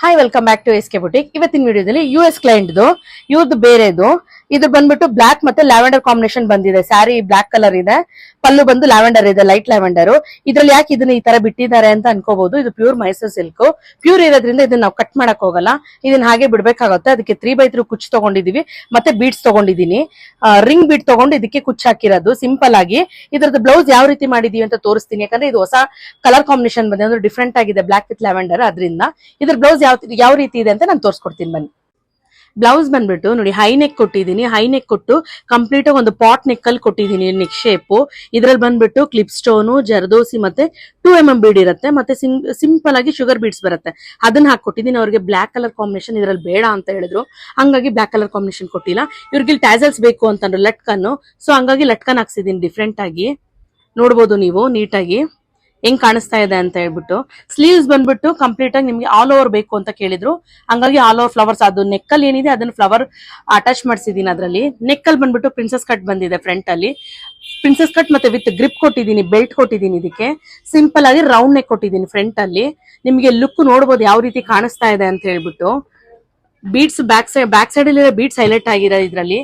Hi welcome back to S K boutique. ಇವತ್ತಿನ ವಿಡಿಯೋದಲ್ಲಿ US ಕ್ಲೈಂಟ್ದು ಇವ್ರದ್ದು ಬೇರೆದು. ಇದು ಬಂದ್ಬಿಟ್ಟು ಬ್ಲಾಕ್ ಮತ್ತೆ ಲ್ಯಾವೆಂಡರ್ ಕಾಂಬಿನೇಷನ್ ಬಂದಿದೆ. ಸ್ಯಾರಿ ಬ್ಲಾಕ್ ಕಲರ್ ಇದೆ, ಪಲ್ಲು ಬಂದು ಲ್ಯಾವೆಂಡರ್ ಇದೆ, ಲೈಟ್ ಲ್ಯಾವೆಂಡರ್. ಇದ್ರಲ್ಲಿ ಯಾಕೆ ಇದನ್ನ ಈ ತರ ಬಿಟ್ಟಿದ್ದಾರೆ ಅಂತ ಅನ್ಕೋಬಹುದು. ಇದು ಪ್ಯೂರ್ ಮೈಸೂರ್ ಸಿಲ್ಕ್, ಪ್ಯೂರ್ ಇರೋದ್ರಿಂದ ಇದನ್ನ ನಾವು ಕಟ್ ಮಾಡಕ್ ಹೋಗಲ್ಲ, ಇದನ್ನ ಹಾಗೆ ಬಿಡ್ಬೇಕಾಗುತ್ತೆ. ಅದಕ್ಕೆ 3x3 ಕುಚ್ ತಗೊಂಡಿದೀವಿ, ಮತ್ತೆ ಬೀಡ್ಸ್ ತಗೊಂಡಿದೀನಿ, ರಿಂಗ್ ಬೀಡ್ ತಗೊಂಡು ಇದಕ್ಕೆ ಕುಚ್ ಹಾಕಿರೋದು ಸಿಂಪಲ್ ಆಗಿ. ಇದ್ರದ್ದು ಬ್ಲೌಸ್ ಯಾವ ರೀತಿ ಮಾಡಿದೀವಿ ಅಂತ ತೋರಿಸ್ತೀನಿ, ಯಾಕಂದ್ರೆ ಇದು ಹೊಸ ಕಲರ್ ಕಾಂಬಿನೇಷನ್ ಬಂದಿದೆ, ಅಂದ್ರೆ ಡಿಫ್ರೆಂಟ್ ಆಗಿದೆ ಬ್ಲಾಕ್ ವಿತ್ ಲ್ಯಾವೆಂಡರ್. ಅದರಿಂದ ಇದ್ರ ಬ್ಲೌಸ್ ಯಾವ ರೀತಿ ಇದೆ ಅಂತ ನಾನು ತೋರಿಸ್ಕೊಡ್ತೀನಿ ಬನ್ನಿ. ಬ್ಲೌಸ್ ಬಂದ್ಬಿಟ್ಟು ನೋಡಿ, ಹೈ ನೆಕ್ ಕೊಟ್ಟಿದ್ದೀನಿ. ಹೈ ನೆಕ್ ಕೊಟ್ಟು ಕಂಪ್ಲೀಟ್ ಆಗಿ ಒಂದು ಪಾಟ್ ನೆಕ್ ಅಲ್ಲಿ ಕೊಟ್ಟಿದ್ದೀನಿ ನೆಕ್ ಶೇಪ್. ಇದ್ರಲ್ಲಿ ಬಂದ್ಬಿಟ್ಟು ಕ್ಲಿಪ್ ಸ್ಟೋನು, ಜರ್ದೋಸಿ ಮತ್ತೆ 2mm ಬೀಡ್ ಇರುತ್ತೆ, ಮತ್ತೆ ಸಿಂಪಲ್ ಆಗಿ ಶುಗರ್ ಬೀಡ್ಸ್ ಬರುತ್ತೆ, ಅದನ್ನ ಹಾಕೊಟ್ಟಿದ್ದೀನಿ. ಅವ್ರಿಗೆ ಬ್ಲಾಕ್ ಕಲರ್ ಕಾಂಬಿನೇಷನ್ ಇದ್ರಲ್ಲಿ ಬೇಡ ಅಂತ ಹೇಳಿದ್ರು, ಹಂಗಾಗಿ ಬ್ಲಾಕ್ ಕಲರ್ ಕಾಂಬಿನೇಷನ್ ಕೊಟ್ಟಿಲ್ಲ. ಇವ್ರಿಗೆ ಟ್ಯಾಸಲ್ಸ್ ಬೇಕು ಅಂತಂದ್ರೆ ಲಟ್ಕನ್ನು, ಸೊ ಹಂಗಾಗಿ ಲಟ್ಕನ್ ಹಾಕ್ಸಿದೀನಿ ಡಿಫ್ರೆಂಟ್ ಆಗಿ. ನೋಡ್ಬೋದು ನೀವು ನೀಟಾಗಿ ಹೆಂಗ್ ಕಾಣಿಸ್ತಾ ಇದೆ ಅಂತ ಹೇಳ್ಬಿಟ್ಟು. ಸ್ಲೀವ್ಸ್ ಬಂದ್ಬಿಟ್ಟು ಕಂಪ್ಲೀಟ್ ಆಗಿ ನಿಮ್ಗೆ ಆಲ್ ಓವರ್ ಬೇಕು ಅಂತ ಕೇಳಿದ್ರು, ಹಂಗಾಗಿ ಆಲ್ ಓವರ್ ಫ್ಲವರ್ಸ್, ಅದು ನೆಕ್ಕಲ್ಲಿ ಏನಿದೆ ಅದನ್ನ ಫ್ಲವರ್ ಅಟ್ಯಾಚ್ ಮಾಡಿಸಿದೀನಿ. ಅದರಲ್ಲಿ ನೆಕ್ಕಲ್ಲಿ ಬಂದ್ಬಿಟ್ಟು ಪ್ರಿನ್ಸೆಸ್ ಕಟ್ ಬಂದಿದೆ, ಫ್ರಂಟ್ ಅಲ್ಲಿ ಪ್ರಿನ್ಸೆಸ್ ಕಟ್ ಮತ್ತೆ ವಿತ್ ಗ್ರಿಪ್ ಕೊಟ್ಟಿದ್ದೀನಿ, ಬೆಲ್ಟ್ ಕೊಟ್ಟಿದ್ದೀನಿ. ಇದಕ್ಕೆ ಸಿಂಪಲ್ ಆಗಿ ರೌಂಡ್ ನೆಕ್ ಕೊಟ್ಟಿದ್ದೀನಿ ಫ್ರಂಟ್ ಅಲ್ಲಿ. ನಿಮ್ಗೆ ಲುಕ್ ನೋಡ್ಬೋದು ಯಾವ ರೀತಿ ಕಾಣಿಸ್ತಾ ಇದೆ ಅಂತ ಹೇಳ್ಬಿಟ್ಟು. ಬೀಡ್ಸ್ ಬ್ಯಾಕ್ ಸೈಡ್ ಅಲ್ಲಿ ಬೀಡ್ಸ್ ಹೈಲೈಟ್ ಆಗಿರೋ ಇದ್ರಲ್ಲಿ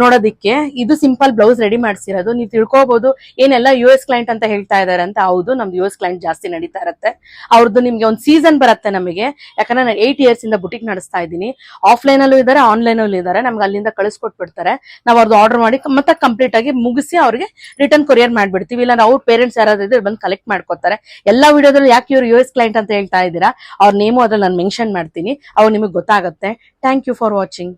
ನೋಡೋದಿಕ್ಕೆ. ಇದು ಸಿಂಪಲ್ ಬ್ಲೌಸ್ ರೆಡಿ ಮಾಡಿಸಿರೋದು. ನೀವು ತಿಳ್ಕೊಬಹುದು ಏನೆಲ್ಲ US ಕ್ಲೈಂಟ್ ಅಂತ ಹೇಳ್ತಾ ಇದಾರೆ ಅಂತ. ಹೌದು, ನಮ್ದು US ಕ್ಲೈಂಟ್ ಜಾಸ್ತಿ ನಡೀತಾ ಇರುತ್ತೆ. ಅವ್ರದ್ದು ನಿಮ್ಗೆ ಒಂದು ಸೀಸನ್ ಬರುತ್ತೆ ನಮಗೆ, ಯಾಕಂದ್ರೆ ನಾನು 8 years ಇಂದ ಬುಟಿಕ್ ನಡೆಸ್ತಾ ಇದ್ದೀನಿ. ಆಫ್ಲೈನ್ ಅಲ್ಲೂ ಇದಾರೆ, ಆನ್ಲೈನ್ ಅಲ್ಲೂ ಇದಾರೆ. ನಮ್ಗೆ ಅಲ್ಲಿಂದ ಕಳಿಸ್ಕೊಟ್ಬಿಡ್ತಾರೆ, ನಾವು ಅವ್ರದ್ದು ಆರ್ಡರ್ ಮಾಡಿ ಮತ್ತೆ ಕಂಪ್ಲೀಟ್ ಆಗಿ ಮುಗಿಸಿ ಅವ್ರಿಗೆ ರಿಟರ್ನ್ ಕೊರಿಯರ್ ಮಾಡ್ಬಿಡ್ತೀವಿ. ಇಲ್ಲ ಅವ್ರ ಪೇರೆಂಟ್ಸ್ ಯಾರಾದ್ರೂ ಇದ್ರೆ ಬಂದು ಕಲೆಕ್ಟ್ ಮಾಡ್ಕೊತಾರೆ. ಎಲ್ಲಾ ವಿಡಿಯೋದಲ್ಲಿ ಯಾಕೆ ಇವ್ರು US ಕ್ಲೈಂಟ್ ಅಂತ ಹೇಳ್ತಾ ಇದ್ದೀರಾ, ಅವ್ರ ನೇಮು ಅದ್ರಲ್ಲಿ ನಾನು ಮೆನ್ಷನ್ ಮಾಡ್ತೀನಿ, ಅವು ನಿಮಗೆ ಗೊತ್ತಾಗುತ್ತೆ. Thank you for watching.